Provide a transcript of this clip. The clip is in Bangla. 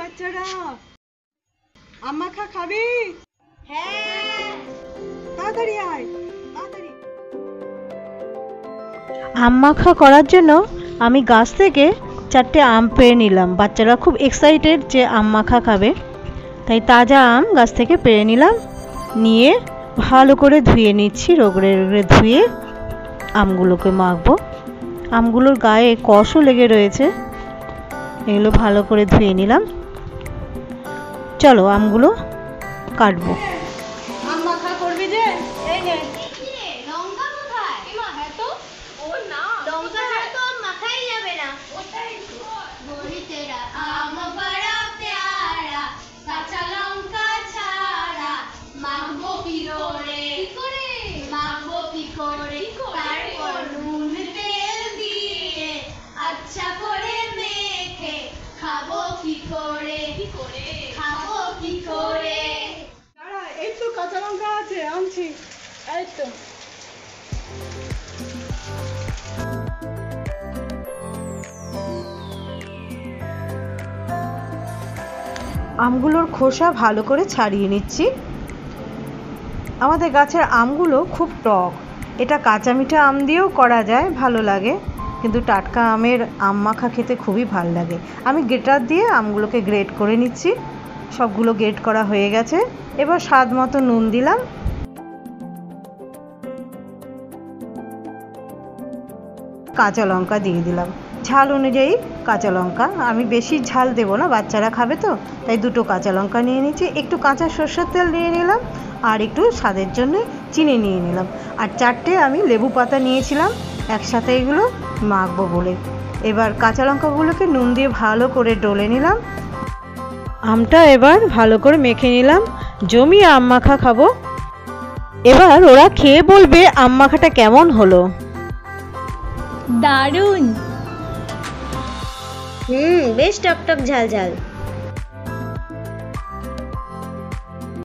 বাচ্চারা, আম মাখা খাবি? হ্যাঁ, তাড়াতাড়ি আয়, তাড়াতাড়ি। আম মাখা করার জন্য আমি গাছ থেকে 4টে আম পেড়ে নিলাম। বাচ্চারা খুব এক্সাইটেড যে আম মাখা খাবে, তাই তাজা আম গাছ থেকে পেড়ে নিলাম। নিয়ে ভালো করে ধুয়ে নিচ্ছি, রগড়ে রগড়ে ধুয়ে আমগুলোকে মাখবো। আমগুলোর গায়ে কষও লেগে রয়েছে, এগুলো ভালো করে ধুয়ে নিলাম। চলো আমগুলো কাটবো। আম মাখা করবি যে? এই নে। লঙ্কা কোথায়? এমা হ্যাঁ তো, ও না লঙ্কা ছাড়া তো মাখাই যাবে না। ওটাই বলি তেরা আম বড়া প্যারা, কাঁচা লঙ্কা ছাড়া মাখবো কি করে? মাখবো কি করে? তারপর নুন তেল দিয়ে আচ্ছা করে মেখে খাবো কি করে? খাবো কি করে? দাঁড়া, এই তো কাঁচা লঙ্কা আছে, আনছি। এই তো। আমগুলোর খোসা ভালো করে ছাড়িয়ে নিচ্ছি। আমাদের গাছের আমগুলো খুব টক, এটা কাঁচা মিঠা আম দিয়েও করা যায়, ভালো লাগে, কিন্তু টাটকা আমের আম মাখা খেতে খুবই ভালো লাগে। আমি গ্রেটার দিয়ে আমগুলোকে গ্রেট করে নিচ্ছি। সবগুলো গ্রেট করা হয়ে গেছে। এবার স্বাদ মতো নুন দিলাম, কাঁচা লঙ্কা দিয়ে দিলাম, ঝাল অনুযায়ী কাঁচা লঙ্কা। আমি বেশি ঝাল দেবো না, বাচ্চারা খাবে তো, তাই 2টো কাঁচা লঙ্কা নিয়ে নিচ্ছি। একটু কাঁচা সরষের তেল নিয়ে নিলাম, আর একটু স্বাদের জন্য চিনি নিয়ে নিলাম, আর 4টে আমি লেবু পাতা নিয়েছিলাম একসাথে এগুলো মাখবো বলে। এবার কাঁচা লঙ্কাগুলোকে নুন দিয়ে ভালো করে ডলে নিলাম। আমটা এবার ভালো করে মেখে নিলাম, জমিয়ে আম মাখা খাবো। এবার ওরা খেয়ে বলবে আম মাখাটা কেমন হলো। দারুণ। বেশ টক টক ঝাল ঝাল।